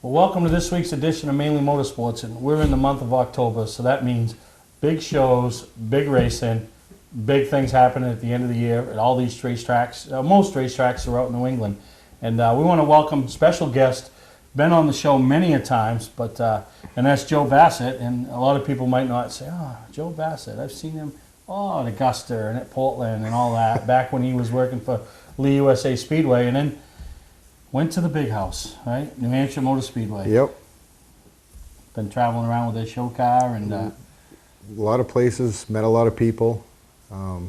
Well, welcome to this week's edition of Mainly Motorsports, and we're in the month of October, so that means big shows, big racing, big things happening at the end of the year at all these racetracks. Most racetracks throughout New England, and we want to welcome special guest, been on the show many a times, but and that's Joe Bassett. And a lot of people might not say, "Oh, Joe Bassett, I've seen him at Augusta and at Portland and all that," back when he was working for Lee USA Speedway, and then went to the big house, right? New Hampshire Motor Speedway. Yep. Been traveling around with their show car and A lot of places, met a lot of people, a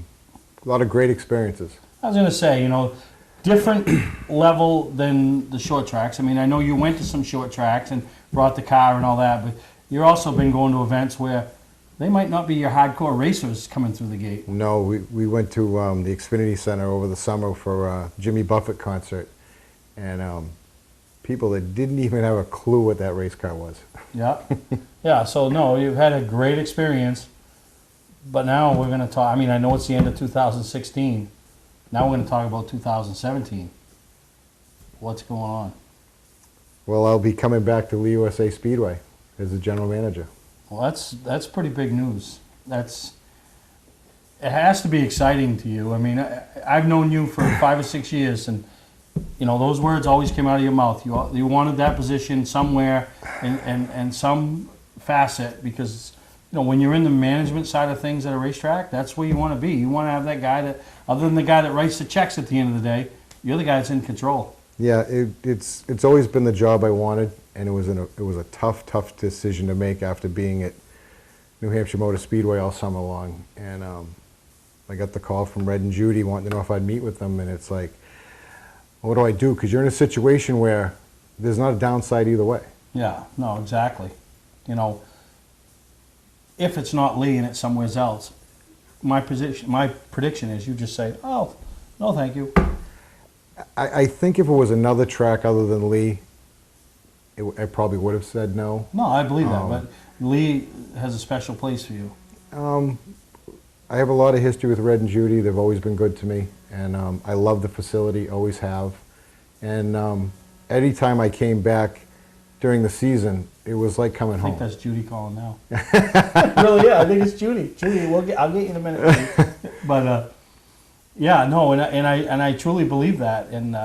lot of great experiences. I was going to say, different level than the short tracks. I mean, I know you went to some short tracks and brought the car and all that, but you've also been going to events where they might not be your hardcore racers coming through the gate. No, we went to the Xfinity Center over the summer for a Jimmy Buffett concert. And people that didn't even have a clue what that race car was. Yeah. Yeah, so no, you've had a great experience, but now we're going to talk, I know it's the end of 2016. Now we're going to talk about 2017. What's going on? Well, I'll be coming back to Lee USA Speedway as the general manager. Well, that's pretty big news. It has to be exciting to you. I mean, I've known you for 5 or 6 years, and those words always came out of your mouth. You wanted that position somewhere and some facet, because when you're in the management side of things at a racetrack, that's where you want to be. You want to have that guy that, other than the guy that writes the checks at the end of the day, you're the guy that's in control. Yeah, it's always been the job I wanted, and it was a tough decision to make after being at New Hampshire Motor Speedway all summer long. And I got the call from Red and Judy wanting to know if I'd meet with them, and it's like, what do I do? Because you're in a situation where there's not a downside either way. Yeah, no, exactly. If it's not Lee and it's somewhere else, my prediction is you just say, "Oh, no, thank you." I think if it was another track other than Lee, I probably would have said no. No, I believe that, but Lee has a special place for you. I have a lot of history with Red and Judy. They've always been good to me, and I love the facility, always have. And any time I came back during the season, it was like coming home. I think that's Judy calling now. Really, yeah, I think it's Judy. Judy, I'll get you in a minute. But yeah, no, and I truly believe that. And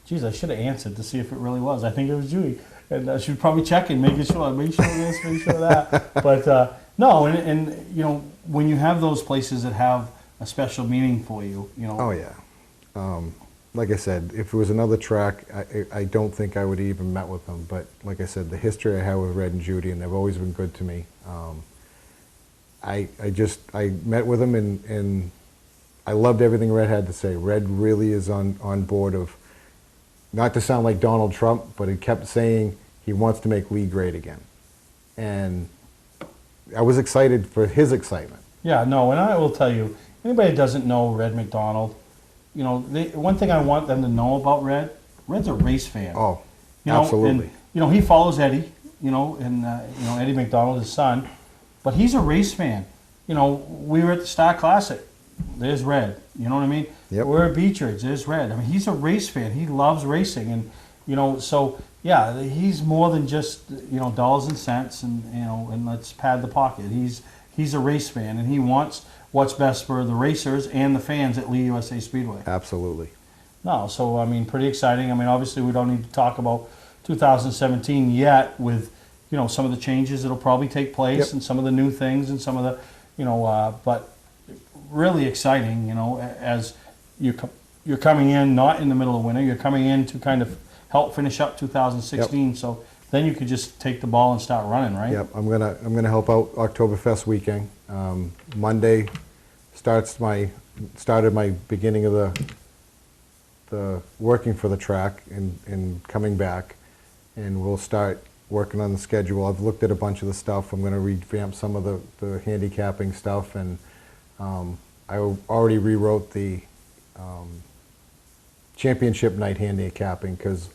geez, I should have answered to see if it really was. I think it was Judy, and she was probably checking, making sure, make sure this, make sure that. But no, and when you have those places that have a special meaning for you, Oh yeah. Like I said, if it was another track, I don't think I would have even met with them. But like I said, the history I have with Red and Judy, and they've always been good to me. I met with them, and I loved everything Red had to say. Red really is on board of, not to sound like Donald Trump, but he kept saying he wants to make Lee great again. And I was excited for his excitement. Yeah, no, and I will tell you, anybody that doesn't know Red McDonald, one thing I want them to know about Red's a race fan. Oh, absolutely. And, he follows Eddie, and Eddie McDonald, his son, but he's a race fan. We were at the Star Classic. There's Red. You know what I mean? Yep. We're at Beechridge. There's Red. I mean, he's a race fan. He loves racing, and so yeah, he's more than just dollars and cents, and let's pad the pocket. He's a race fan, and he wants what's best for the racers and the fans at Lee USA Speedway. Absolutely. No, so pretty exciting. Obviously we don't need to talk about 2017 yet with some of the changes that'll probably take place. Yep. And some of the new things and some of the but really exciting. As you're coming in not in the middle of winter, you're coming in to kind of help finish up 2016. Yep. So then you could just take the ball and start running, right? Yep, I'm gonna help out Oktoberfest weekend. Monday started my beginning of the working for the track and coming back, and we'll start working on the schedule. I've looked at a bunch of the stuff. I'm gonna revamp some of the handicapping stuff, and I already rewrote the championship night handicapping, because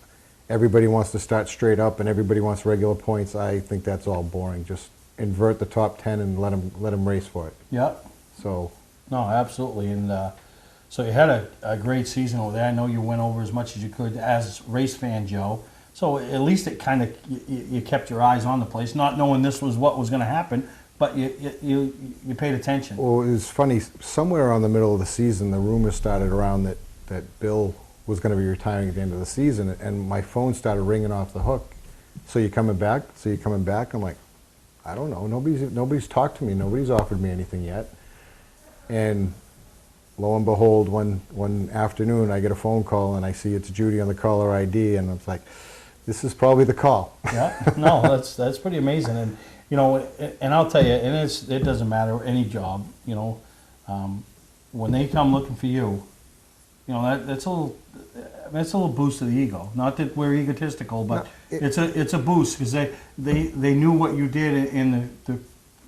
everybody wants to start straight up and everybody wants regular points. I think that's all boring. Just invert the top 10 and let them race for it. Yep. So. No, absolutely. And so you had a great season over there. I know you went over as much as you could as race fan Joe. So at least it kind of, you kept your eyes on the place, not knowing this was what was going to happen, but you paid attention. Well, it was funny, somewhere around the middle of the season, the rumors started around that Bill was going to be retiring at the end of the season, and my phone started ringing off the hook. So you coming back? So you coming back? I'm like, I don't know. Nobody's talked to me. Nobody's offered me anything yet. And lo and behold, one afternoon, I get a phone call and I see it's Judy on the caller ID, and it's like, this is probably the call. Yeah, no, that's pretty amazing, and you know, and I'll tell you, and it doesn't matter any job, you know, when they come looking for you, you know, that's a little boost to the ego. Not that we're egotistical, but No, it's a boost because they knew what you did in the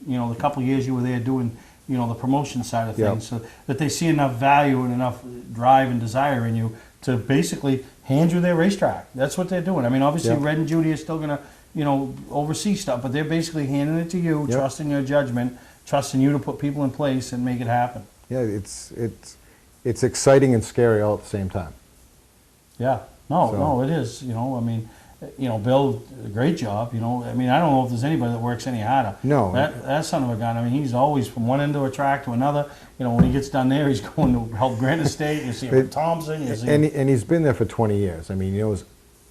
you know, the couple of years you were there doing, you know, the promotion side of things, so that they see enough value and enough drive and desire in you to basically hand you their racetrack. That's what they're doing. I mean, obviously, Yep. Red and Judy are still gonna, you know, oversee stuff, but they're basically handing it to you, Yep. trusting your judgment, trusting you to put people in place and make it happen. Yeah, it's exciting and scary all at the same time. Yeah, no, So- no, it is. You know, I mean, you know, Bill, great job. You know, I mean, I don't know if there's anybody that works any harder. No. That son of a gun. I mean, he's always from one end of a track to another. You know, when he gets done there, he's going to help Granite State. You see him with Thompson. You see him. And he's been there for 20 years. I mean, he knows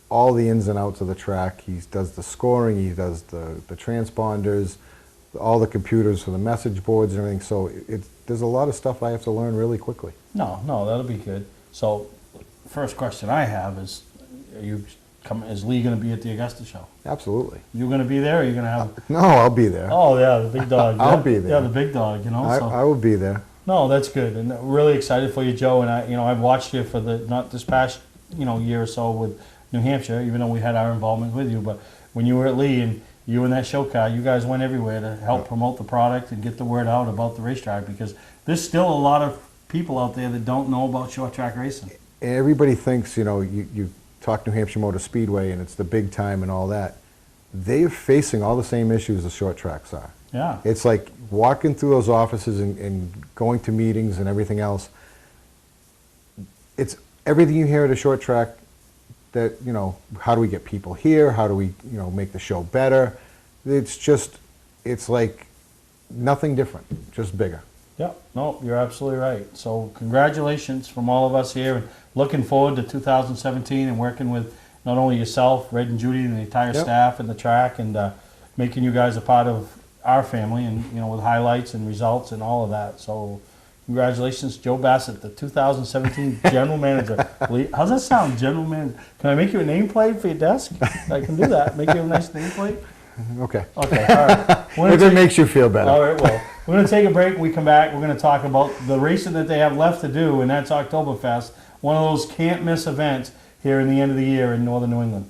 all the ins and outs of the track. He does the scoring, he does the transponders, all the computers for the message boards and everything. So there's a lot of stuff I have to learn really quickly. No, that'll be good. So, first question I have is, is Lee going to be at the Augusta show? Absolutely. You going to be there? Or are you going to have? No, I'll be there. Oh yeah, the big dog. I'll Yeah. be there. Yeah, the big dog. You know. So. I will be there. No, that's good, and really excited for you, Joe. And I've watched you for not this past, year or so with New Hampshire, even though we had our involvement with you. But when you were at Lee and you and that show car, you guys went everywhere to help promote the product and get the word out about the racetrack, because there's still a lot of people out there that don't know about short track racing. And everybody thinks, you talk New Hampshire Motor Speedway and it's the big time and all that. They're facing all the same issues the short tracks are. Yeah. It's like walking through those offices and going to meetings and everything else. It's everything you hear at a short track that, how do we get people here? How do we, make the show better? It's like nothing different, just bigger. Yeah, no, you're absolutely right. So congratulations from all of us here, and looking forward to 2017 and working with not only yourself, Red and Judy, and the entire Yep. staff and the track, and making you guys a part of our family, and with highlights and results and all of that. So congratulations, Joe Bassett, the 2017 General Manager. How's that sound, General Manager? Can I make you a nameplate for your desk? I can do that. Make you a nice nameplate? Okay. Okay, all right. If it makes you feel better. All right, well, we're going to take a break. When we come back, we're going to talk about the racing that they have left to do, and that's Oktoberfest, one of those can't-miss events here in the end of the year in northern New England.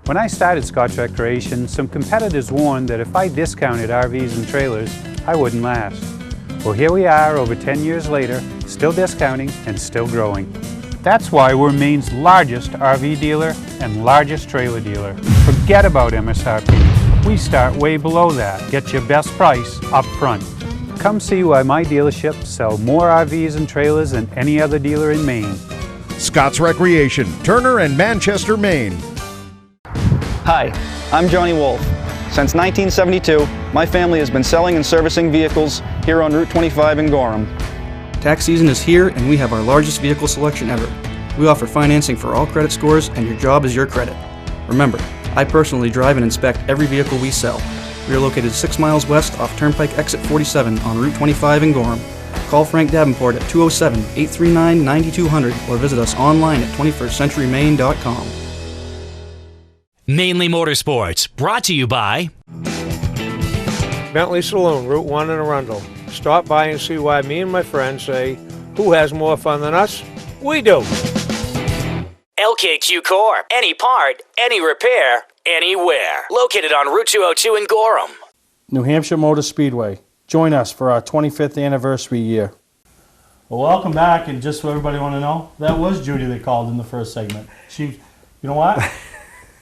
When I started Scotch Recreation, some competitors warned that if I discounted RVs and trailers, I wouldn't last. Well, here we are over 10 years later, still discounting and still growing. That's why we're Maine's largest RV dealer and largest trailer dealer. Forget about MSRP. We start way below that. Get your best price up front. Come see why my dealerships sell more RVs and trailers than any other dealer in Maine. Scott's Recreation, Turner and Manchester, Maine. Hi, I'm Johnny Wolf. Since 1972, my family has been selling and servicing vehicles here on Route 25 in Gorham. Tax season is here and we have our largest vehicle selection ever. We offer financing for all credit scores and your job is your credit. Remember, I personally drive and inspect every vehicle we sell. We are located 6 miles west off Turnpike Exit 47 on Route 25 in Gorham. Call Frank Davenport at 207-839-9200 or visit us online at 21stcenturymaine.com. Mainely Motorsports, brought to you by Bentley Saloon, Route 1 in Arundel. Stop by and see why me and my friends say, who has more fun than us? We do. LKQ Core. Any part, any repair, anywhere. Located on Route 202 in Gorham. New Hampshire Motor Speedway. Join us for our 25th anniversary year. Well, welcome back, and just so everybody want to know, that was Judy that called in the first segment. She, you know what?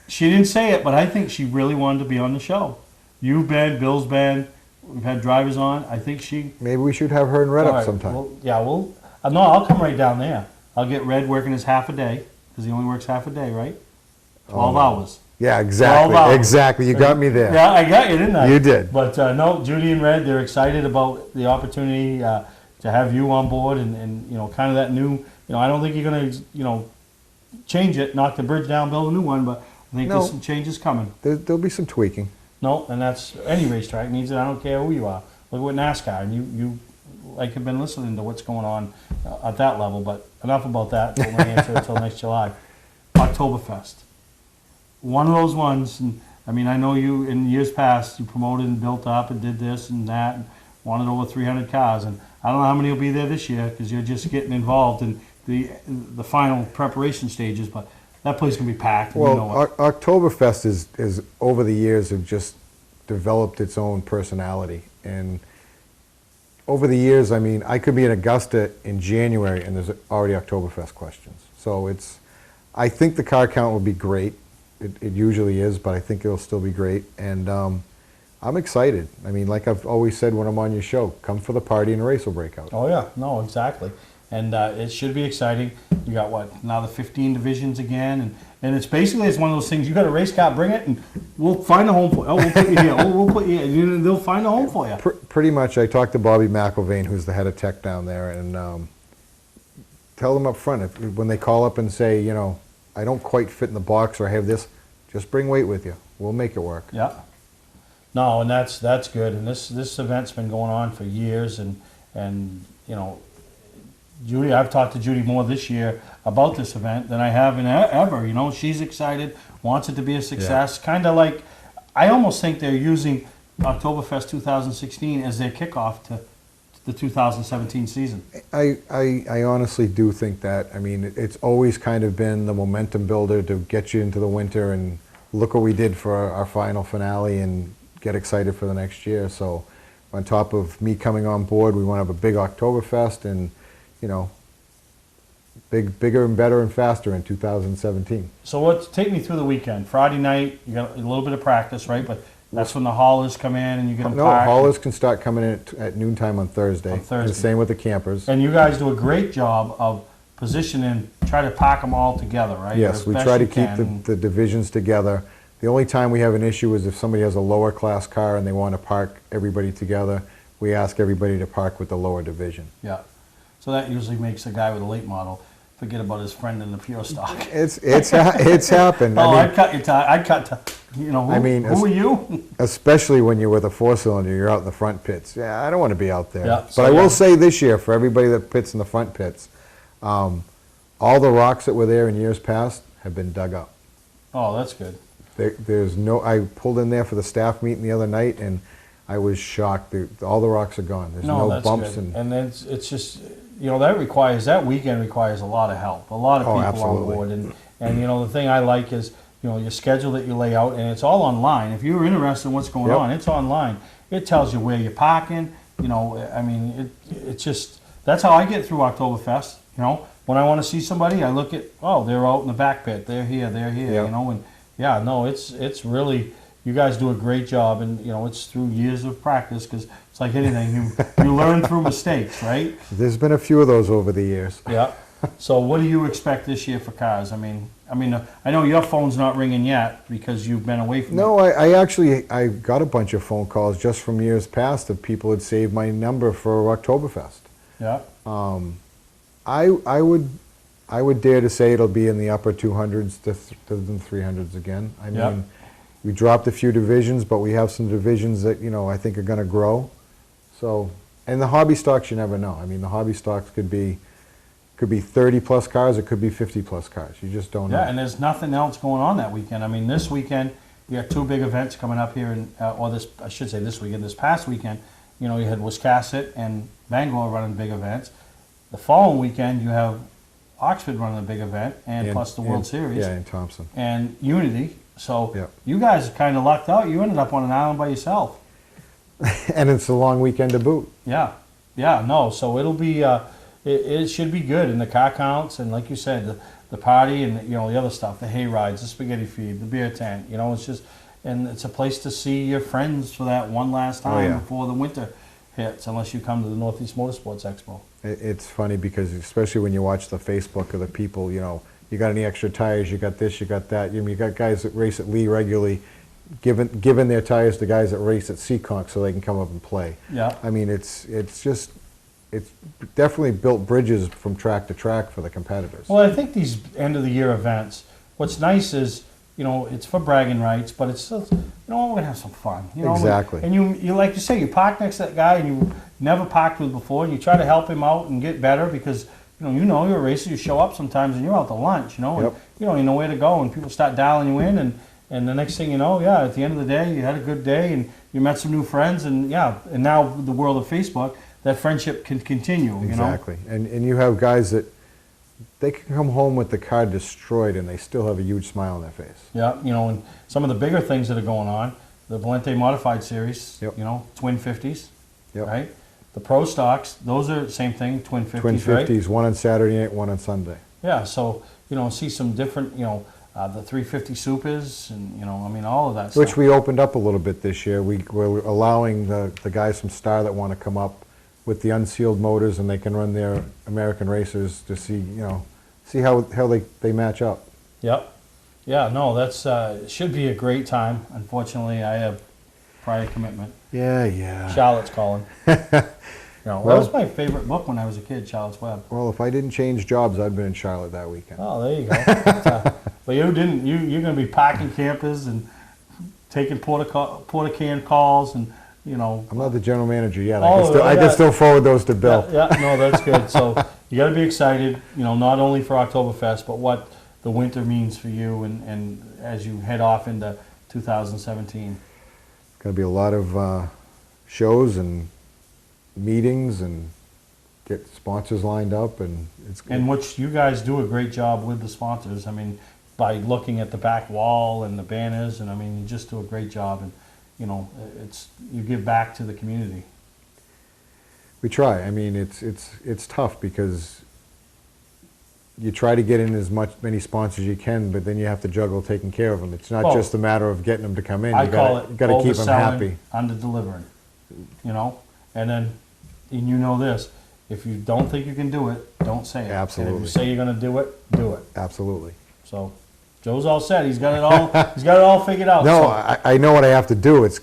She didn't say it, but I think she really wanted to be on the show. You've been, Bill's been, we've had drivers on. I think she... Maybe we should have her in Red All Up right, sometime. no, I'll come right down there. I'll get Red working his half a day, because he only works half a day, right? 12 hours. Yeah, exactly. 12 hours. Exactly. You got me there. Yeah, I got you, didn't I? You did. But no, Judy and Red, they're excited about the opportunity to have you on board and kind of that new, I don't think you're going to, change it, knock the bridge down, build a new one, but I think No. there's some changes coming. There'll be some tweaking. No, and that's, any racetrack needs it. I don't care who you are. Look at NASCAR, and you like have been listening to what's going on at that level, but enough about that until New Hampshire, until next July. Oktoberfest. One of those ones, and I mean, I know you, in years past, you promoted and built up and did this and that, and wanted over 300 cars, and I don't know how many will be there this year, because you're just getting involved in the final preparation stages, but that place can be packed, and Well, you know it. Oktoberfest is over the years have just developed its own personality. And over the years, I mean, I could be in Augusta in January and there's already Oktoberfest questions. So I think the car count will be great. It usually is, but I think it'll still be great. And I'm excited. I mean, like I've always said when I'm on your show, come for the party and the race will break out. Oh yeah, no, exactly. And it should be exciting. You got what, now the 15 divisions again, and it's basically, it's one of those things, you got a race car, bring it, and we'll find a home for you. Oh, we'll put you here. Oh, we'll put you here. They'll find a home for you. Pretty much, I talked to Bobby McIlvain, who's the head of tech down there, and tell them up front, when they call up and say, I don't quite fit in the box or I have this, just bring weight with you. We'll make it work. Yeah. No, and that's good. And this event's been going on for years, and Judy, I've talked to Judy more this year about this event than I have in ever. She's excited, wants it to be a success. Yeah. Kind of like, I almost think they're using Oktoberfest 2016 as their kickoff to the 2017 season. I honestly do think that. I mean, it's always kind of been the momentum builder to get you into the winter, and look what we did for our final finale and get excited for the next year. So on top of me coming on board, we want to have a big Oktoberfest and bigger and better and faster in 2017. So take me through the weekend. Friday night, you got a little bit of practice, right? But that's when the haulers come in and you get them parked. No, haulers can start coming in at noontime on Thursday. On Thursday. And the same with the campers. And you guys do a great job of positioning, try to pack them all together, right? Yes, we try to keep the divisions together. The only time we have an issue is if somebody has a lower class car and they want to park everybody together, we ask everybody to park with the lower division. Yeah. So that usually makes a guy with a late model forget about his friend in the pure stock. It's happened. Oh, I'd cut your tie. I'd cut. Who are you? Especially when you're with a 4-cylinder, you're out in the front pits. Yeah, I don't want to be out there. Yeah, but I will say this year, for everybody that pits in the front pits, all the rocks that were there in years past have been dug up. Oh, that's good. There's no. I pulled in there for the staff meeting the other night, and I was shocked. All the rocks are gone. There's no that's bumps. Good. And then it's just, that weekend requires a lot of help, a lot of people absolutely. on board. And the thing I like is, your schedule that you lay out, and it's all online. If you're interested in what's going on, it's online. It tells you where you're parking. It's just, that's how I get through Oktoberfest. When I want to see somebody, I look at, they're out in the back pit. They're here. Yep. It's really, you guys do a great job, and it's through years of practice, because it's like anything, you learn through mistakes, right? There's been a few of those over the years. Yeah. So what do you expect this year for cars? I know your phone's not ringing yet because you've been away from No, I got a bunch of phone calls just from years past that people had saved my number for Oktoberfest. Yeah. I would dare to say it'll be in the upper 200s to the 300s again. I mean, we dropped a few divisions, but we have some divisions that I think are going to grow. So, and the hobby stocks, you never know. I mean, the hobby stocks could be 30 plus cars, it could be 50 plus cars. You just don't know. Yeah, and there's nothing else going on that weekend. I mean, this weekend we got two big events coming up here, this weekend. This past weekend, you had Wiscasset and Bangor running big events. The following weekend, you have Oxford running a big event, and plus the World Series. Yeah, in Thompson. And Unity. So you guys kind of lucked out. You ended up on an island by yourself. And it's a long weekend to boot. Yeah. So it'll be, it should be good. And the car counts, and like you said, the party and the other stuff, the hay rides, the spaghetti feed, the beer tent. It's just, and it's a place to see your friends for that one last time before the winter hits, unless you come to the Northeast Motorsports Expo. It's funny because especially when you watch the Facebook of the people, you got any extra tires, you got this, you got that. You got guys that race at Lee regularly, giving their tires to guys that race at Seekonk so they can come up and play. Yeah. I mean, it's definitely built bridges from track to track for the competitors. Well, I think these end of the year events, what's nice is, you know, it's for bragging rights, but it's still, you know, we're gonna have some fun. You know? Exactly. And you like you say, you park next to that guy and you never parked with before, and you try to help him out and get better because you know you're a racer. You show up sometimes and you're out to lunch, you know, and Yep. you don't even know where to go, and people start dialing you in, and the next thing you know, yeah, at the end of the day, you had a good day and you met some new friends, and yeah, and now with the world of Facebook, that friendship can continue. You know. Exactly. And you have guys that they can come home with the car destroyed and they still have a huge smile on their face. Yeah, you know, and some of the bigger things that are going on, the Valente Modified Series, Yep. you know, twin 50s, Yep. right? The Pro Stocks, those are the same thing, twin 50s, Twin right? 50s, one on Saturday night, one on Sunday. Yeah, so, you know, see some different, you know, the 350 Supers and, you know, I mean, all of that Which stuff. we opened up a little bit this year. We're allowing the guys from Star that want to come up with the unsealed motors and they can run their American racers to see, you know, see how they match up. Yep. Yeah, no, that's, should be a great time. Unfortunately, I have prior commitment. Yeah. Charlotte's calling. You know, Well- that was my favorite book when I was a kid, Charlotte's Web. Well, if I didn't change jobs, I'd been in Charlotte that weekend. Oh, there you go. But you didn't. You're going to be parking campers and taking porta can calls, and you know. I'm not the general manager yet. Oh, I yeah. can still forward those to Bill. Yeah, no, that's good. So you got to be excited. You know, not only for Oktoberfest, but what the winter means for you, and as you head off into 2017. Going to be a lot of shows and meetings and get sponsors lined up, and it's good. And which you guys do a great job with the sponsors. I mean, by looking at the back wall and the banners, and I mean, you just do a great job, and you know, you give back to the community. We try. I mean, it's tough because you try to get in many sponsors you can, but then you have to juggle taking care of them. It's not Well, just a matter of getting them to come in. I You call gotta, it you got to keep them happy. under delivering. You know, and you know this: if you don't think you can do it, don't say it. Absolutely. And if you say you're going to do it, do it. Absolutely. So, Joe's all set. He's got it all. He's got it all figured out. No, so. I know what I have to do. It's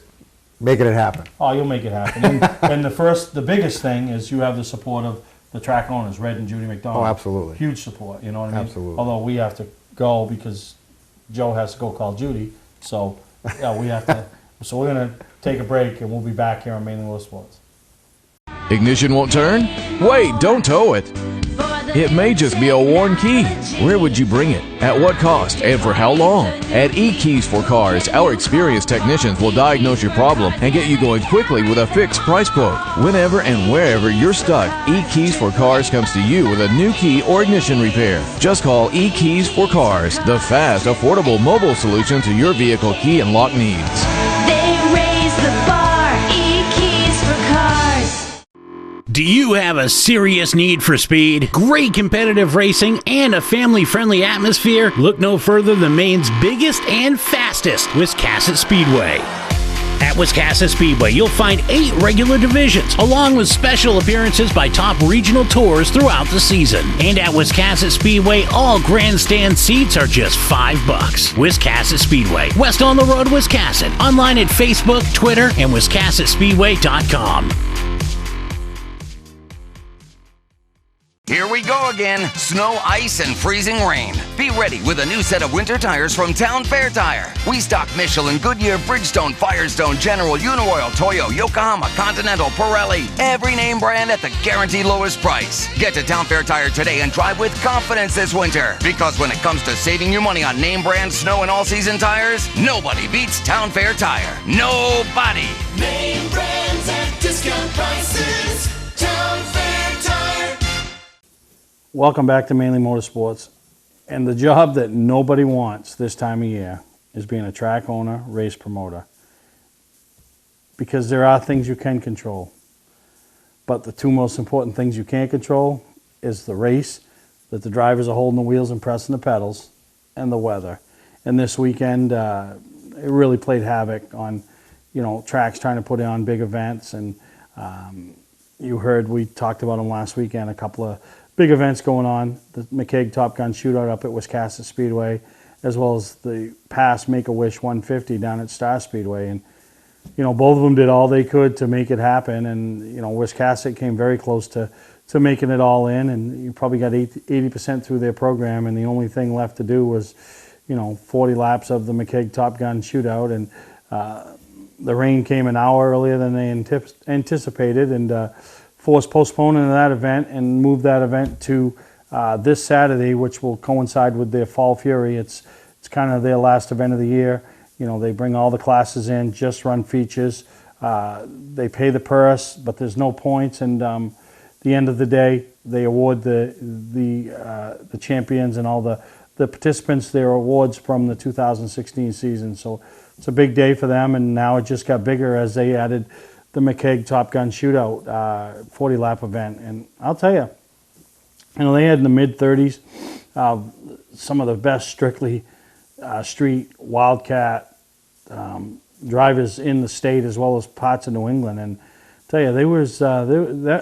making it happen. Oh, you'll make it happen. And the biggest thing is you have the support of the track owners, Red and Judy McDonald. Oh, absolutely. Huge support, you know what I mean? Absolutely. Although we have to go because Joe has to go call Judy. So, yeah, we have to. So we're going to take a break and we'll be back here on Mainly Motorsports. Ignition won't turn? Wait, don't tow it. It may just be a worn key. Where would you bring it? At what cost? And for how long? At E-Keys for Cars, our experienced technicians will diagnose your problem and get you going quickly with a fixed price quote. Whenever and wherever you're stuck, E-Keys for Cars comes to you with a new key or ignition repair. Just call E-Keys for Cars, the fast, affordable mobile solution to your vehicle key and lock needs. They raise the bar, E-Keys for Cars. Do you have a serious need for speed, great competitive racing, and a family-friendly atmosphere? Look no further than Maine's biggest and fastest, Wiscasset Speedway. At Wiscasset Speedway, you'll find 8 regular divisions, along with special appearances by top regional tours throughout the season. And at Wiscasset Speedway, all grandstand seats are just $5. Wiscasset Speedway, west on the road, Wiscasset. Online at Facebook, Twitter, and WiscassetSpeedway.com. Here we go again. Snow, ice, and freezing rain. Be ready with a new set of winter tires from Town Fair Tire. We stock Michelin, Goodyear, Bridgestone, Firestone, General, Uniroyal, Toyo, Yokohama, Continental, Pirelli. Every name brand at the guaranteed lowest price. Get to Town Fair Tire today and drive with confidence this winter. Because when it comes to saving you money on name brand snow and all-season tires, nobody beats Town Fair Tire. Nobody. Name brands at discount prices. Town Fair Tire. Welcome back to Mainly Motorsports. And the job that nobody wants this time of year is being a track owner, race promoter. Because there are things you can control. But the 2 most important things you can't control is the race, that the drivers are holding the wheels and pressing the pedals, and the weather. And this weekend, it really played havoc on, you know, tracks trying to put on big events. And you heard we talked about them last weekend, a couple of big events going on. The McKeag Top Gun Shootout up at Wiscasset Speedway, as well as the past Make-A-Wish 150 down at Star Speedway. And, both of them did all they could to make it happen. And, Wiscasset came very close to making it all in. And you probably got 80% through their program. And the only thing left to do was, 40 laps of the McKeag Top Gun Shootout. And the rain came an hour earlier than they anticipated, and forced postponement of that event and moved that event to this Saturday, which will coincide with their Fall Fury. It's kind of their last event of the year. They bring all the classes in, just run features. They pay the purse, but there's no points. And the end of the day, they award the champions and all the participants their awards from the 2016 season. So it's a big day for them, and now it just got bigger as they added the McKeag Top Gun Shootout 40-lap event. And I'll tell you, they had in the mid-30s some of the best strictly street Wildcat drivers in the state, as well as parts of New England. And I'll tell you,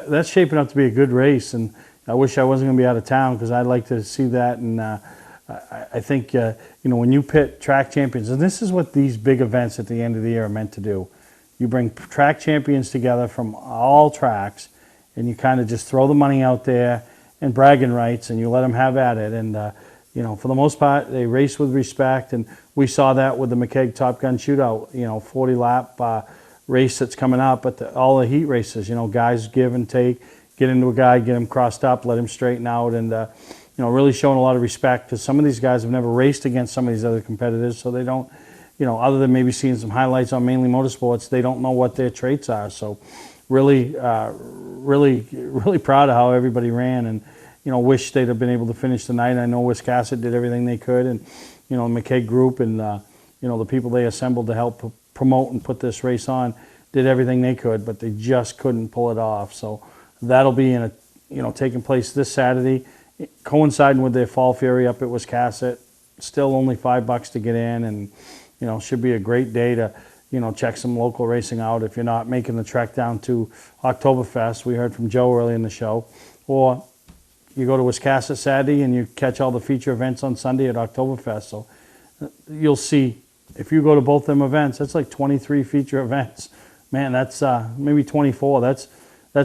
that's shaping up to be a good race. And I wish I wasn't going to be out of town, because I'd like to see that. And I think, when you pit track champions, and this is what these big events at the end of the year are meant to do. You bring track champions together from all tracks, and you kind of just throw the money out there and bragging rights, and you let them have at it. And, for the most part, they race with respect. And we saw that with the McKeag Top Gun Shootout, 40-lap race that's coming up. But all the heat races, guys give and take, get into a guy, get him crossed up, let him straighten out, and, really showing a lot of respect, because some of these guys have never raced against some of these other competitors, so they don't, other than maybe seeing some highlights on Mainly Motorsports, they don't know what their traits are. So really proud of how everybody ran, and, wish they'd have been able to finish the night. I know Wiscasset did everything they could, and, the McKeag group and, the people they assembled to help promote and put this race on did everything they could, but they just couldn't pull it off. So that'll be taking place this Saturday, coinciding with their Fall Fury up at Wiscasset. Still only $5 to get in, and should be a great day to check some local racing out if you're not making the trek down to Oktoberfest. We heard from Joe early in the show. Or you go to Wiscasset Saturday and you catch all the feature events on Sunday at Oktoberfest. So you'll see, if you go to both them events, that's like 23 feature events. Man, that's maybe 24. That's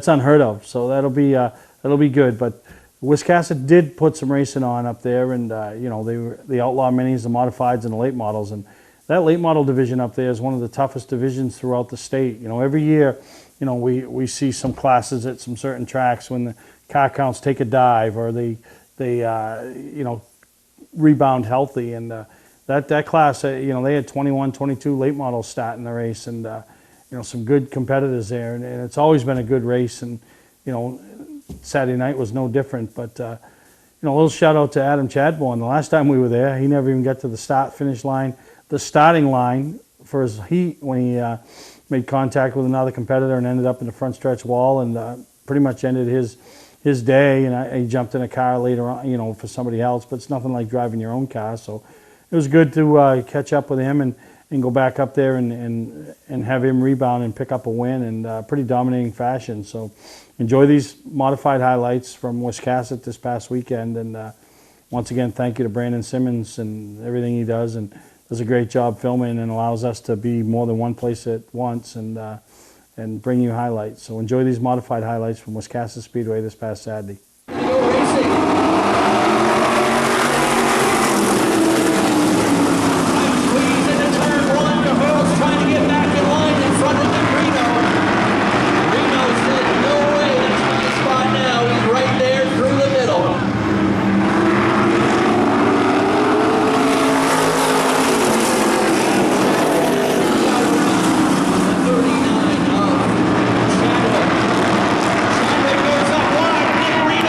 unheard of. So that'll be good. But Wiscasset did put some racing on up there, and they were the outlaw minis, the modifieds, and the late models. And that late model division up there is one of the toughest divisions throughout the state. Every year, we see some classes at some certain tracks when the car counts take a dive, or they rebound healthy. And that class, they had 21, 22 late models starting the race, and some good competitors there. And it's always been a good race, and Saturday night was no different. But a little shout out to Adam Chadbourne. The last time we were there, he never even got to the starting line for his heat, when he made contact with another competitor and ended up in the front stretch wall, and pretty much ended his day. And he jumped in a car later on, for somebody else. But it's nothing like driving your own car. So it was good to catch up with him and go back up there and have him rebound and pick up a win in pretty dominating fashion. So enjoy these modified highlights from Wiscasset this past weekend. And once again, thank you to Brandon Simmons and everything he does, and does a great job filming and allows us to be more than one place at once and bring you highlights. So enjoy these modified highlights from Wiscasset Speedway this past Saturday. Reno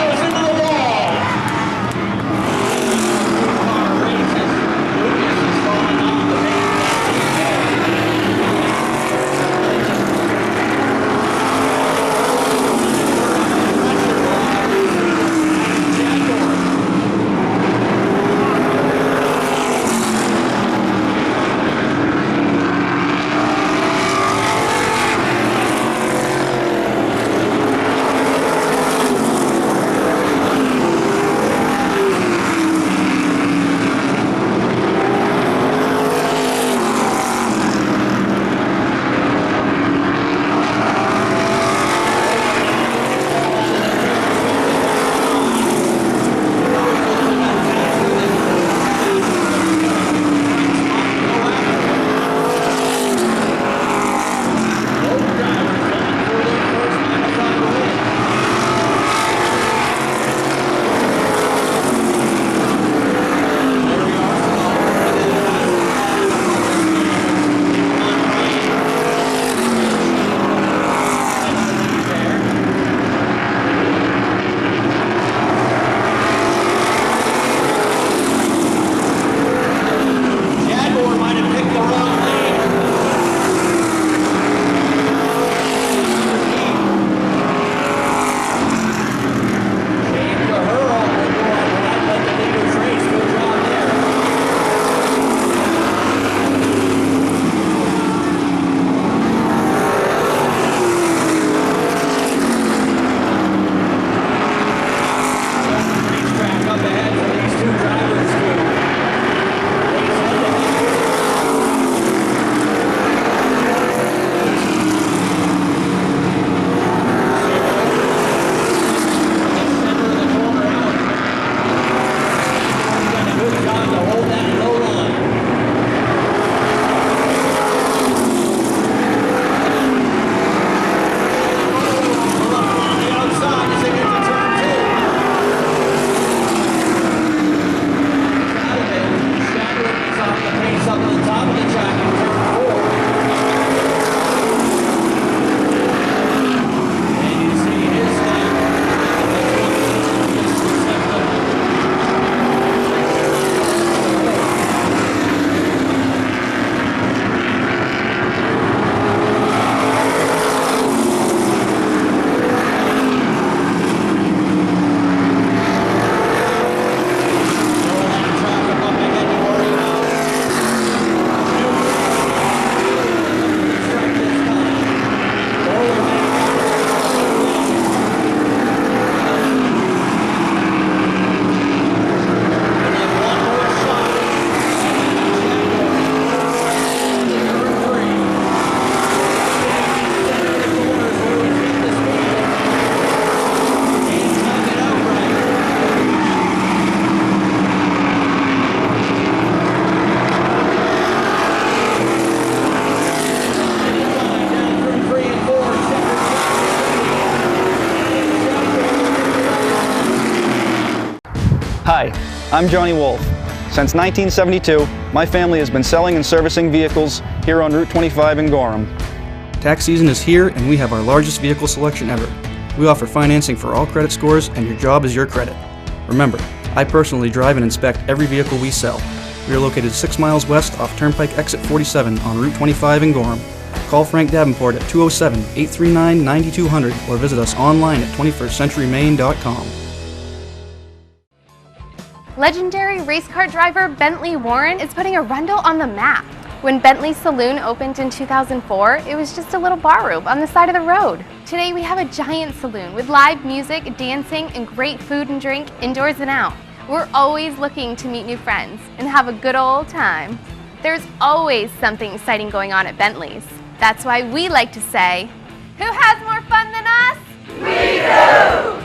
I'm Johnny Wolf. Since 1972, my family has been selling and servicing vehicles here on Route 25 in Gorham. Tax season is here and we have our largest vehicle selection ever. We offer financing for all credit scores and your job is your credit. Remember, I personally drive and inspect every vehicle we sell. We are located 6 miles west off Turnpike Exit 47 on Route 25 in Gorham. Call Frank Davenport at 207-839-9200 or visit us online at 21stcenturymaine.com. Legendary race car driver Bentley Warren is putting Arundel on the map. When Bentley's Saloon opened in 2004, it was just a little bar room on the side of the road. Today we have a giant saloon with live music, dancing, and great food and drink indoors and out. We're always looking to meet new friends and have a good old time. There's always something exciting going on at Bentley's. That's why we like to say, who has more fun than us? We do!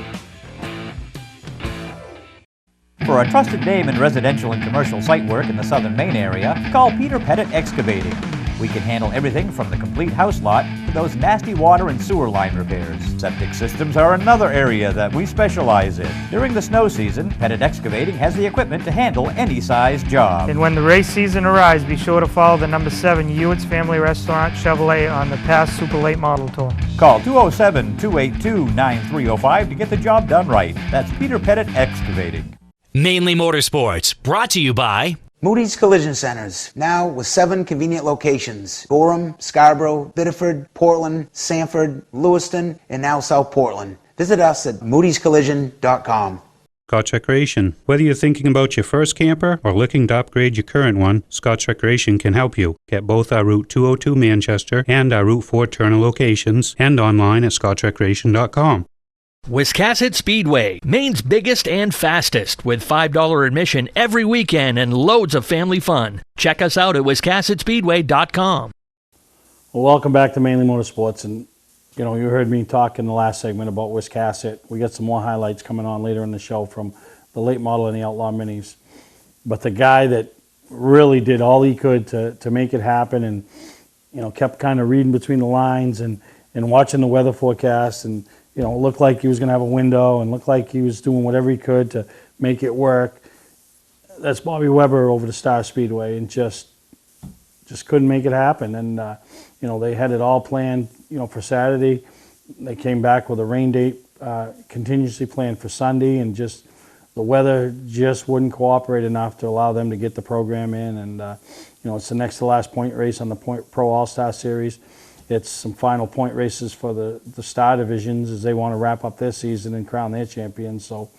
For a trusted name in residential and commercial site work in the southern Maine area, call Peter Pettit Excavating. We can handle everything from the complete house lot to those nasty water and sewer line repairs. Septic systems are another area that we specialize in. During the snow season, Pettit Excavating has the equipment to handle any size job. And when the race season arrives, be sure to follow the number 7 Ewart's Family Restaurant Chevrolet on the past Super Late Model Tour. Call 207-282-9305 to get the job done right. That's Peter Pettit Excavating. Mainly Motorsports, brought to you by Moody's Collision Centers, now with 7 convenient locations: Gorham, Scarborough, Biddeford, Portland, Sanford, Lewiston, and now South Portland. Visit us at moodyscollision.com. Scotch Recreation. Whether you're thinking about your first camper or looking to upgrade your current one, Scotch Recreation can help you. Get both our Route 202 Manchester and our Route 4 Turner locations and online at scotchrecreation.com. Wiscasset Speedway, Maine's biggest and fastest, with $5 admission every weekend and loads of family fun. Check us out at wiscassetspeedway.com. Well, welcome back to Mainly Motorsports, and you heard me talk in the last segment about Wiscasset. We got some more highlights coming on later in the show from the late model and the Outlaw Minis. But the guy that really did all he could to make it happen, and kept kind of reading between the lines and watching the weather forecast, and looked like he was going to have a window and looked like he was doing whatever he could to make it work. That's Bobby Weber over the Star Speedway, and just couldn't make it happen. And they had it all planned, for Saturday. They came back with a rain date contingency planned for Sunday, and just the weather just wouldn't cooperate enough to allow them to get the program in. And it's the next to last point race on the Pro All-Star Series. It's some final point races for the star divisions as they want to wrap up their season and crown their champions. So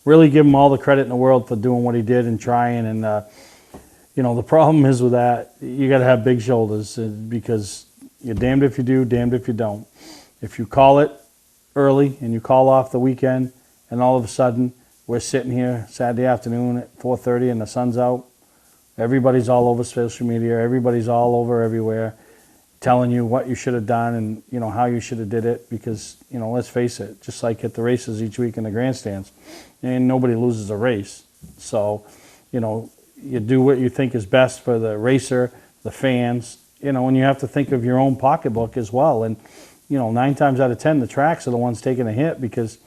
really give him all the credit in the world for doing what he did and trying. And, the problem is with that, you got to have big shoulders, because you're damned if you do, damned if you don't. If you call it early and you call off the weekend, and all of a sudden we're sitting here Saturday afternoon at 4:30 and the sun's out, everybody's all over social media, everybody's all over everywhere, telling you what you should have done and how you should have did it, because let's face it, just like at the races each week in the grandstands, and nobody loses a race. So you do what you think is best for the racer, the fans, and you have to think of your own pocketbook as well. And 9 times out of 10 the tracks are the ones taking a hit, because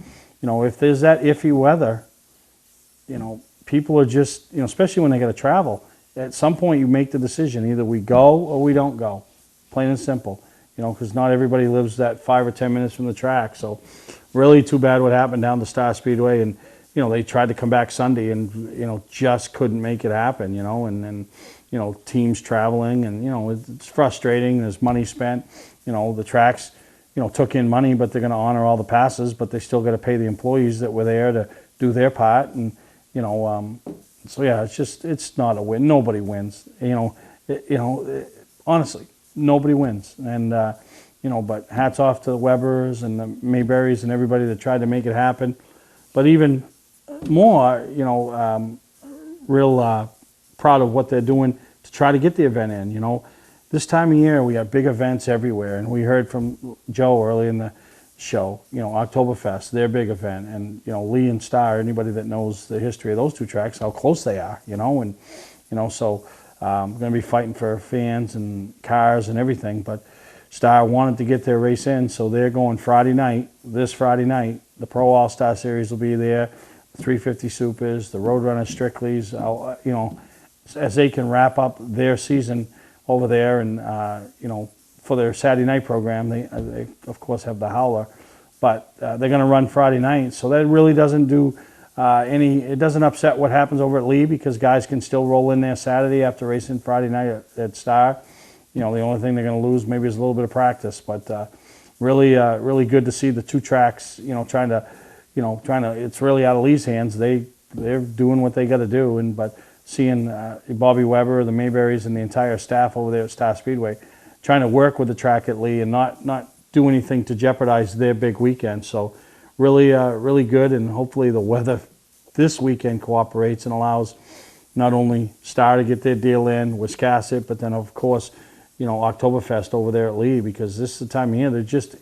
if there's that iffy weather, people are just, especially when they got to travel, at some point you make the decision, either we go or we don't go. Plain and simple, because not everybody lives that 5 or 10 minutes from the track. So really too bad what happened down the Star Speedway. And, they tried to come back Sunday and, just couldn't make it happen, and teams traveling, and, it's frustrating. There's money spent, the tracks, took in money, but they're going to honor all the passes, but they still got to pay the employees that were there to do their part. And, so yeah, it's not a win. Nobody wins, honestly. Nobody wins, and but hats off to the Webbers and the Mayberries and everybody that tried to make it happen. But even more, real proud of what they're doing to try to get the event in. This time of year we have big events everywhere, and we heard from Joe early in the show. Oktoberfest, their big event, and Lee and Star. Anybody that knows the history of those two tracks, how close they are, and so. Going to be fighting for fans and cars and everything, but Star wanted to get their race in, so they're going Friday night. This Friday night, the Pro All-Star Series will be there. 350 Supers, the Roadrunner Strictly's, you know, as they can wrap up their season over there, and you know, for their Saturday night program, they of course have the Howler, but they're going to run Friday night, so that really doesn't do it doesn't upset what happens over at Lee, because guys can still roll in there Saturday after racing Friday night at Star. You know, the only thing they're going to lose maybe is a little bit of practice, but really good to see the two tracks, you know, trying to, it's really out of Lee's hands. They're doing what they got to do, but seeing Bobby Weber, the Mayberries, and the entire staff over there at Star Speedway trying to work with the track at Lee and not do anything to jeopardize their big weekend. So really good, and hopefully the weather this weekend cooperates and allows not only Star to get their deal in, Wiscasset, but then of course, you know, Oktoberfest over there at Lee, because this is the time of year they're just,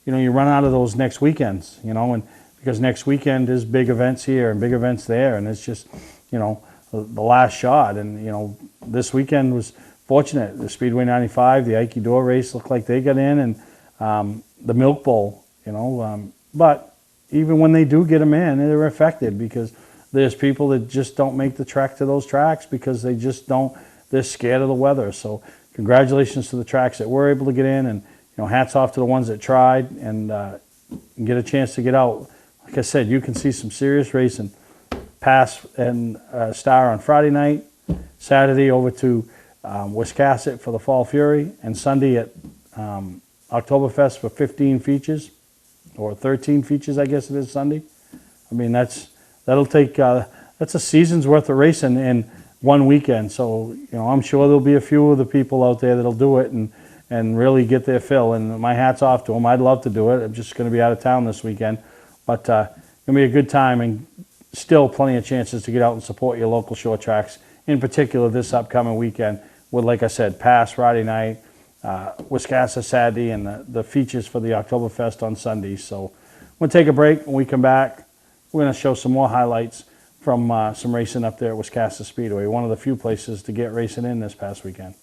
you know, you run out of those next weekends, you know, and because next weekend is big events here and big events there, and it's just, you know, the last shot. And you know, this weekend was fortunate. The Speedway 95, the Ike Door race looked like they got in, and the Milk Bowl, you know, but even when they do get them in, they're affected, because there's people that just don't make the trek to those tracks because they just don't, they're scared of the weather. So congratulations to the tracks that were able to get in, and you know, hats off to the ones that tried and get a chance to get out. Like I said, you can see some serious racing. Pass and Star on Friday night, Saturday over to Wiscasset for the Fall Fury, and Sunday at Oktoberfest for 15 features, or 13 features, I guess it is Sunday. I mean, that'll take that's a season's worth of racing in one weekend. So you know, I'm sure there'll be a few of the people out there that'll do it and really get their fill. And my hat's off to them. I'd love to do it. I'm just going to be out of town this weekend, but it's going to be a good time, and still plenty of chances to get out and support your local short tracks. In particular, this upcoming weekend with, like I said, Pass Friday night, Wiscasset Saturday, and the features for the Oktoberfest on Sunday. So we'll take a break. When we come back, we're going to show some more highlights from some racing up there at Wiscasset Speedway, one of the few places to get racing in this past weekend.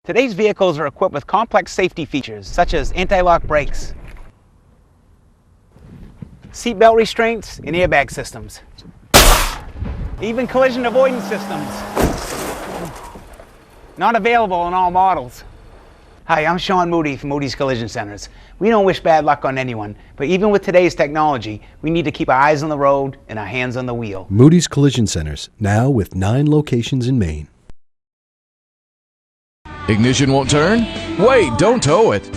Today's vehicles are equipped with complex safety features such as anti-lock brakes, seatbelt restraints, and airbag systems, even collision avoidance systems. Not available in all models. Hi, I'm Sean Moody from Moody's Collision Centers. We don't wish bad luck on anyone, but even with today's technology, we need to keep our eyes on the road and our hands on the wheel. Moody's Collision Centers, now with 9 locations in Maine. Ignition won't turn? Wait, don't tow it.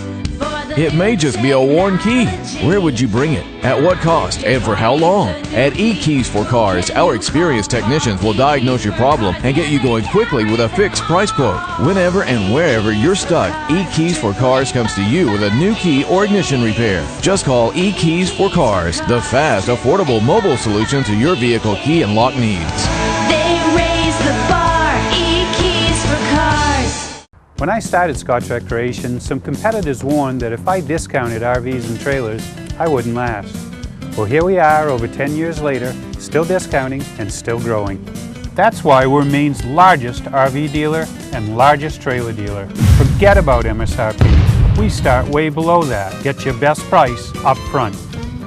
It may just be a worn key. Where would you bring it? At what cost? And for how long? At eKeys for Cars, our experienced technicians will diagnose your problem and get you going quickly with a fixed price quote. Whenever and wherever you're stuck, eKeys for Cars comes to you with a new key or ignition repair. Just call eKeys for Cars, the fast, affordable mobile solution to your vehicle key and lock needs. They raise the bar. eKeys for Cars. When I started Scotch Recreation, some competitors warned that if I discounted RVs and trailers, I wouldn't last. Well, here we are over 10 years later, still discounting and still growing. That's why we're Maine's largest RV dealer and largest trailer dealer. Forget about MSRP. We start way below that. Get your best price up front.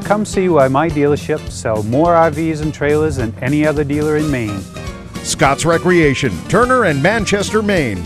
Come see why my dealerships sell more RVs and trailers than any other dealer in Maine. Scott's Recreation, Turner and Manchester, Maine.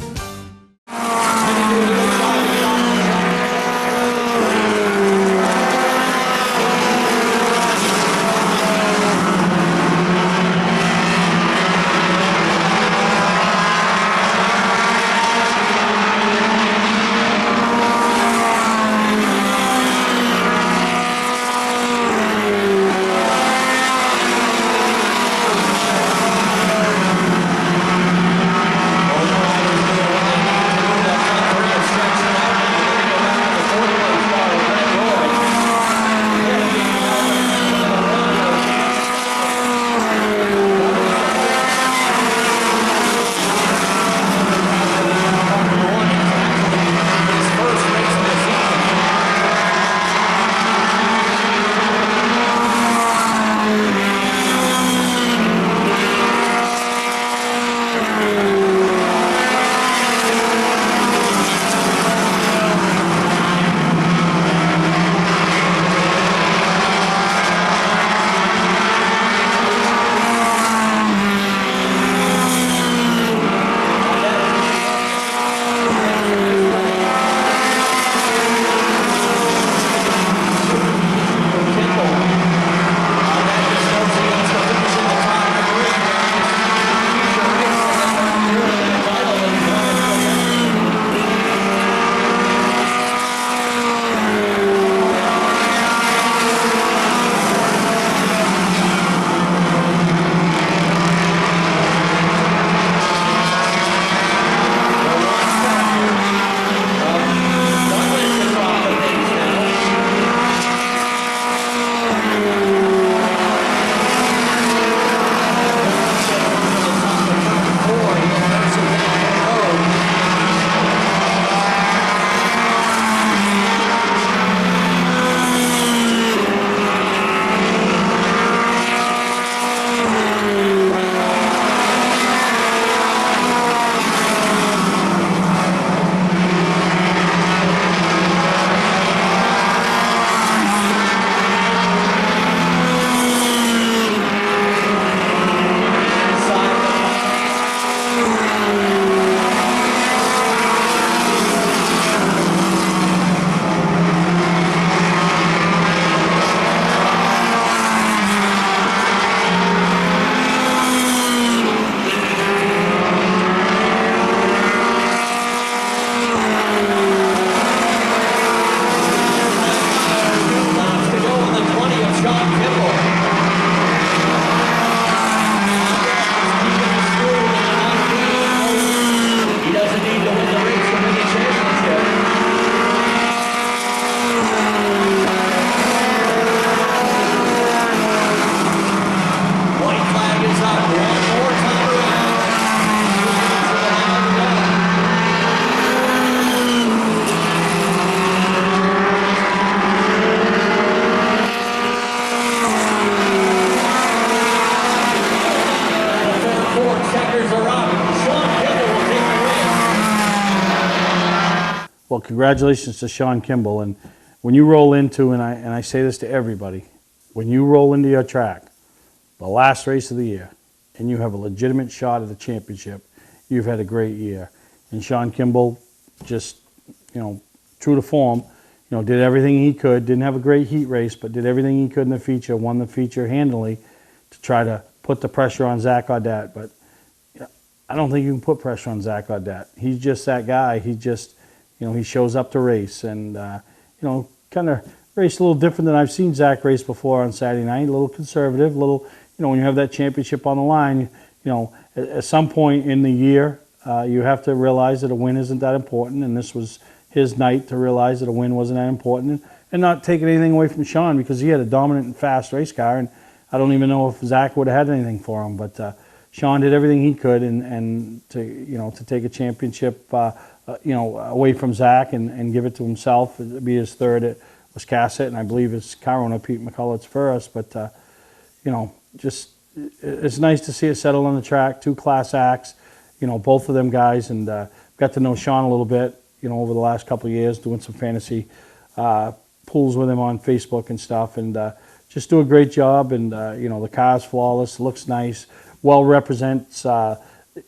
Well, congratulations to Sean Kimball. And when you roll into, and I say this to everybody, when you roll into your track, the last race of the year, and you have a legitimate shot at the championship, you've had a great year. And Sean Kimball, just, true to form, did everything he could. Didn't have a great heat race, but did everything he could in the feature. Won the feature handily to try to put the pressure on Zach Audette. But I don't think you can put pressure on Zach Audette. He's just that guy. He just, he shows up to race and, kind of race a little different than I've seen Zach race before on Saturday night. A little conservative, when you have that championship on the line, at some point in the year, you have to realize that a win isn't that important, and this was his night to realize that a win wasn't that important, and not taking anything away from Sean because he had a dominant and fast race car, and I don't even know if Zach would have had anything for him, but Sean did everything he could, and to take a championship, away from Zach and give it to himself, it'd be his third at Wiscasset, and I believe his car owner Pete McCullough's first, but just it's nice to see it settle on the track. 2 class acts, both of them guys, and got to know Sean a little bit, over the last couple of years, doing some fantasy pools with him on Facebook and stuff, and just do a great job. And the car's flawless, looks nice, well represents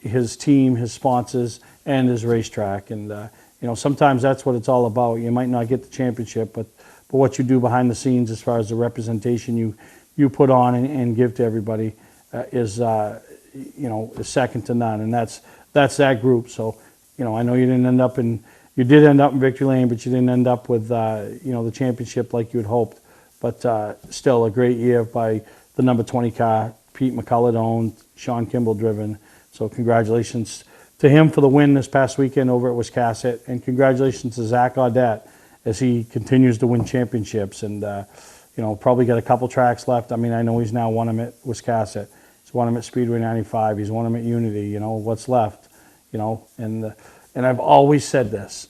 his team, his sponsors, and his racetrack. And sometimes that's what it's all about. You might not get the championship, but what you do behind the scenes as far as the representation you put on and give to everybody is second to none, and that's that group. So I know you did end up in victory lane, but you didn't end up with the championship like you had hoped. But still a great year by the number 20 car, Pete McCullough owned, Sean Kimball driven. So congratulations to him for the win this past weekend over at Wiscasset, and congratulations to Zach Audette as he continues to win championships. And probably got a couple tracks left. I mean, I know he's now won them at Wiscasset. He's won them at Speedway 95. He's won them at Unity. What's left? And I've always said this.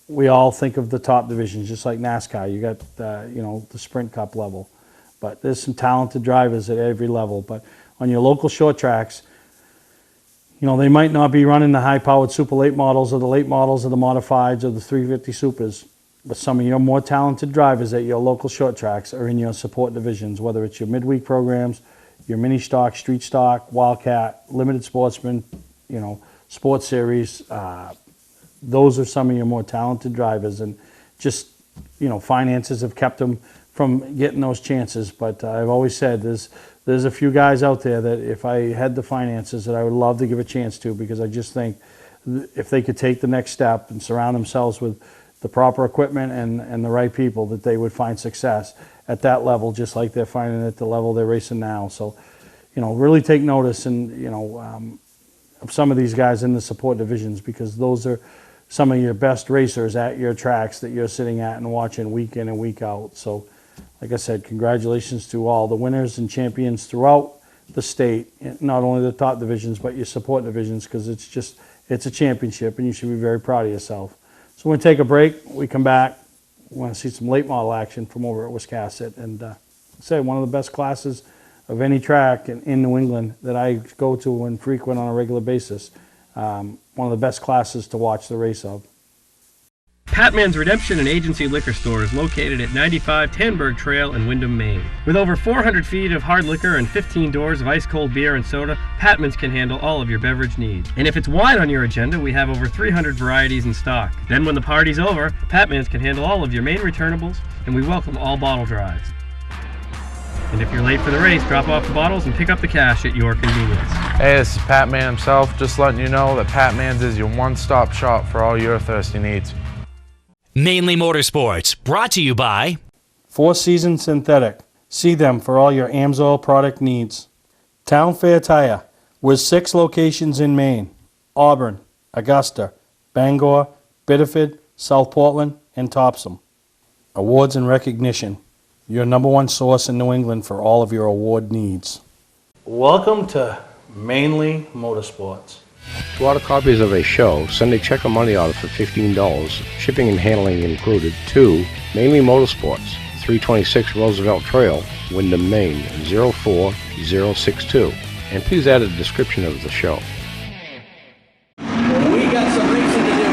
We all think of the top divisions, just like NASCAR. You got the Sprint Cup level, but there's some talented drivers at every level. But on your local short tracks, they might not be running the high-powered super late models or the late models or the modifieds or the 350 supers. But some of your more talented drivers at your local short tracks are in your support divisions, whether it's your midweek programs, your mini stock, street stock, Wildcat, limited sportsman, sports series. Those are some of your more talented drivers, and just finances have kept them from getting those chances. But I've always said there's a few guys out there that if I had the finances that I would love to give a chance to, because I just think if they could take the next step and surround themselves with the proper equipment and the right people, that they would find success at that level, just like they're finding at the level they're racing now. So, really take notice of some of these guys in the support divisions, because those are some of your best racers at your tracks that you're sitting at and watching week in and week out. So, like I said, congratulations to all the winners and champions throughout the state, not only the top divisions, but your support divisions, because it's a championship and you should be very proud of yourself. So we're going to take a break. We come back. We want to see some late model action from over at Wiscasset. And one of the best classes of any track in New England that I go to and frequent on a regular basis. One of the best classes to watch the race of. Patman's Redemption and Agency Liquor Store is located at 95 Tanberg Trail in Windham, Maine. With over 400 feet of hard liquor and 15 doors of ice-cold beer and soda, Patman's can handle all of your beverage needs. And if it's wine on your agenda, we have over 300 varieties in stock. Then when the party's over, Patman's can handle all of your Maine returnables, and we welcome all bottle drives. And if you're late for the race, drop off the bottles and pick up the cash at your convenience. Hey, this is Pat Man himself, just letting you know that Pat Man's is your one-stop shop for all your thirsty needs. Mainly Motorsports, brought to you by Four Seasons Synthetic. See them for all your AMSOIL product needs. Town Fair Tire, with 6 locations in Maine: Auburn, Augusta, Bangor, Biddeford, South Portland, and Topsom. Awards and recognition, your #1 source in New England for all of your award needs. Welcome to Mainly Motorsports. To order copies of a show, send a check or money order for $15, shipping and handling included, to Mainly Motorsports, 326 Roosevelt Trail, Windham, Maine, 04062. And please add a description of the show. We got some racing to do.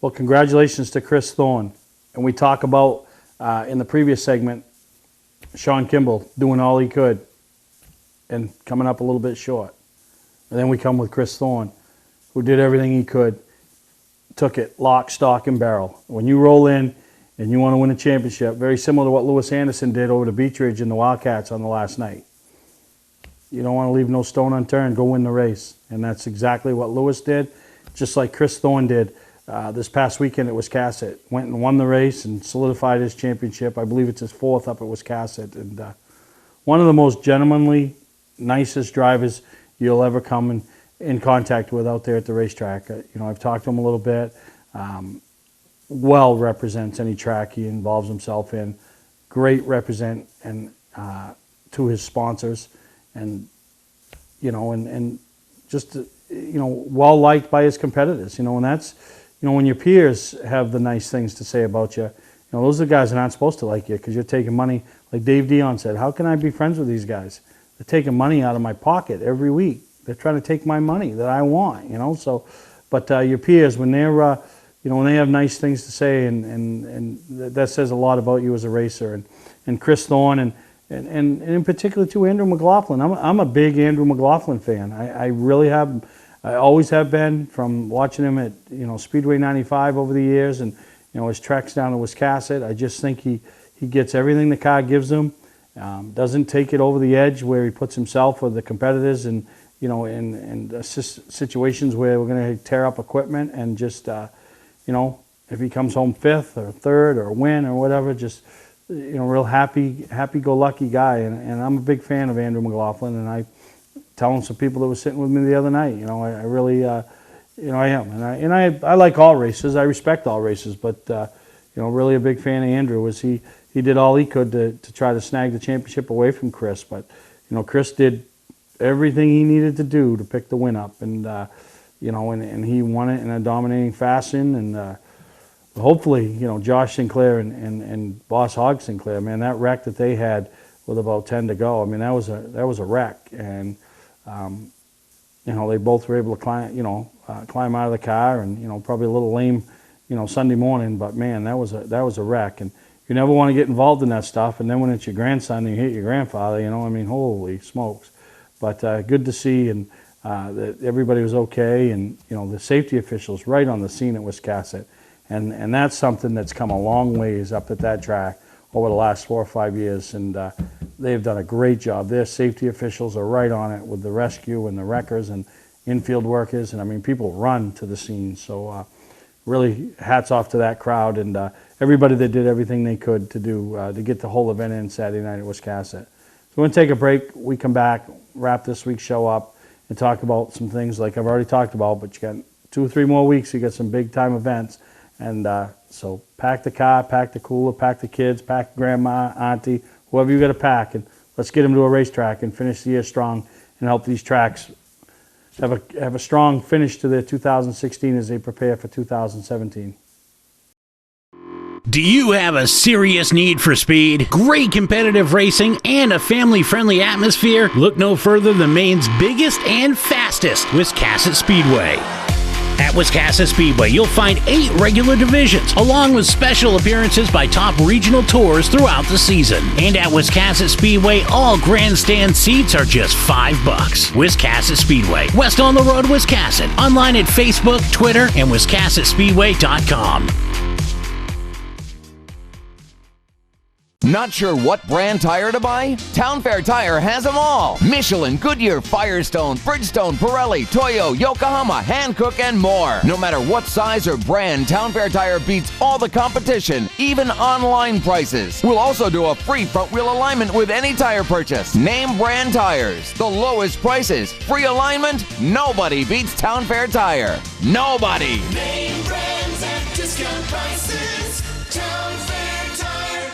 Well, congratulations to Chris Thorne. And we talk about, in the previous segment, Sean Kimball doing all he could and coming up a little bit short. And then we come with Chris Thorne, who did everything he could, took it lock, stock, and barrel. When you roll in and you want to win a championship, very similar to what Lewis Anderson did over to Beech Ridge in the Wildcats on the last night. You don't want to leave no stone unturned. Go win the race. And that's exactly what Lewis did, just like Chris Thorne did this past weekend at Wiscasset. Went and won the race and solidified his championship. I believe it's his 4th up at Wiscasset. And one of the most gentlemanly, nicest drivers you'll ever come in contact with out there at the racetrack. I've talked to him a little bit. Well represents any track he involves himself in. Great represent and to his sponsors, and just well liked by his competitors. And that's when your peers have the nice things to say about you. Those are the guys that aren't supposed to like you because you're taking money. Like Dave Dion said, how can I be friends with these guys? They're taking money out of my pocket every week. They're trying to take my money that I want. So, but your peers, when they're when they have nice things to say, and that says a lot about you as a racer. And Chris Thorne, and in particular too, Andrew McLaughlin. I'm a big Andrew McLaughlin fan. I really have. I always have been, from watching him at Speedway 95 over the years, and his treks down to Wiscasset. I just think he gets everything the car gives him. Doesn't take it over the edge where he puts himself or the competitors in situations where we're going to tear up equipment, and just if he comes home 5th or 3rd or win or whatever, just real happy-go-lucky guy. And I'm a big fan of Andrew McLaughlin, and I telling some people that were sitting with me the other night, I really I am, and I like all races. I respect all races, but really a big fan of Andrew. He did all he could to try to snag the championship away from Chris, but Chris did everything he needed to do to pick the win up, and and he won it in a dominating fashion. And hopefully, Josh Sinclair and Boss Hog Sinclair, man, that wreck that they had with about 10 to go, I mean, that was a wreck. And they both were able to climb out of the car, and probably a little lame Sunday morning, but man, that was a wreck. And you never want to get involved in that stuff, and then when it's your grandson and you hit your grandfather, holy smokes. But good to see, and that everybody was okay, and the safety officials right on the scene at Wiscasset, and that's something that's come a long ways up at that track over the last 4 or 5 years, and they've done a great job. Their safety officials are right on it with the rescue and the wreckers and infield workers, and people run to the scene. So really hats off to that crowd, and everybody that did everything they could to do to get the whole event in Saturday night at Wiscasset. So we're going to take a break. We come back, wrap this week's show up, and talk about some things like I've already talked about, but you got 2 or 3 more weeks. You got some big time events, and so pack the car, pack the cooler, pack the kids, pack grandma, auntie, whoever you got to pack, and let's get them to a racetrack and finish the year strong, and help these tracks have a strong finish to their 2016 as they prepare for 2017. Do you have a serious need for speed, great competitive racing, and a family-friendly atmosphere? Look no further than Maine's biggest and fastest, Wiscasset Speedway. At Wiscasset Speedway, you'll find 8 regular divisions, along with special appearances by top regional tours throughout the season. And at Wiscasset Speedway, all grandstand seats are just $5. Wiscasset Speedway, west on the road, Wiscasset. Online at Facebook, Twitter, and WiscassetSpeedway.com. Not sure what brand tire to buy? Town Fair Tire has them all. Michelin, Goodyear, Firestone, Bridgestone, Pirelli, Toyo, Yokohama, Hankook, and more. No matter what size or brand, Town Fair Tire beats all the competition, even online prices. We'll also do a free front wheel alignment with any tire purchase. Name brand tires, the lowest prices, free alignment. Nobody beats Town Fair Tire. Nobody. Name brands at discount prices. Town Fair Tire.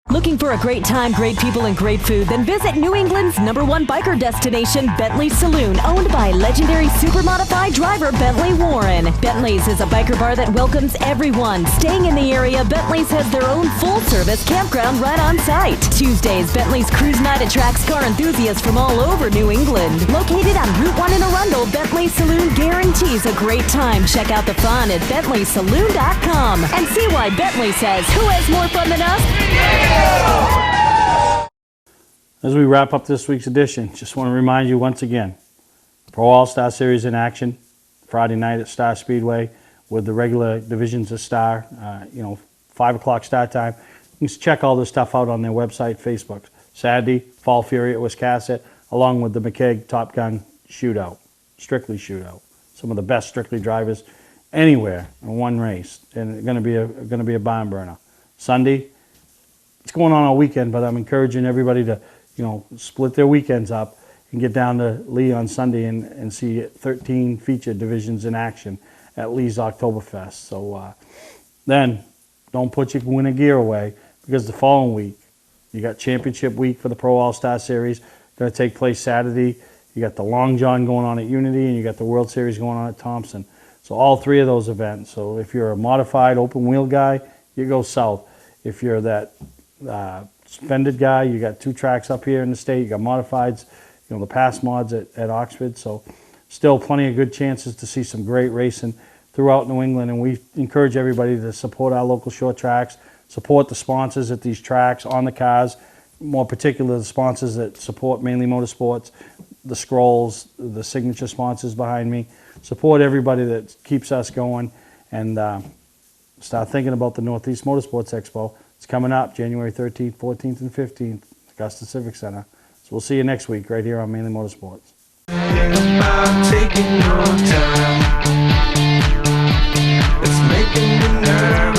Looking for a great time, great people, and great food? Then visit New England's #1 biker destination, Bentley Saloon, owned by legendary super-modified driver Bentley Warren. Bentley's is a biker bar that welcomes everyone. Staying in the area, Bentley's has their own full-service campground right on site. Tuesdays, Bentley's Cruise Night attracts car enthusiasts from all over New England. Located on Route 1 in Arundel, Bentley Saloon guarantees a great time. Check out the fun at BentleySaloon.com and see why Bentley says, who has more fun than us? As we wrap up this week's edition, just want to remind you once again, Pro All-Star Series in action Friday night at Star Speedway with the regular divisions of Star, 5 o'clock start time. You can check all this stuff out on their website, Facebook. Saturday, Fall Fury at Wiscasset, along with the McKeag Top Gun Shootout, Strictly Shootout. Some of the best Strictly drivers anywhere in one race, and it's going to be a barn burner. Sunday, it's going on all weekend, but I'm encouraging everybody to, split their weekends up and get down to Lee on Sunday and see 13 featured divisions in action at Lee's Oktoberfest. So then, don't put your winter gear away, because the following week, you got championship week for the Pro All-Star Series, going to take place Saturday. You got the Long John going on at Unity, and you got the World Series going on at Thompson. So all three of those events. So if you're a modified open wheel guy, you go south. If you're that suspended guy, you got 2 tracks up here in the state. You got modifieds, the pass mods at Oxford. So still plenty of good chances to see some great racing throughout New England. And we encourage everybody to support our local short tracks, support the sponsors at these tracks on the cars, more particularly the sponsors that support Mainly Motorsports, the Scrolls, the signature sponsors behind me. Support everybody that keeps us going, and start thinking about the Northeast Motorsports Expo. It's coming up January 13th, 14th, and 15th, Augusta Civic Center. So we'll see you next week right here on Mainly Motorsports. Taking your time. It's making me nervous.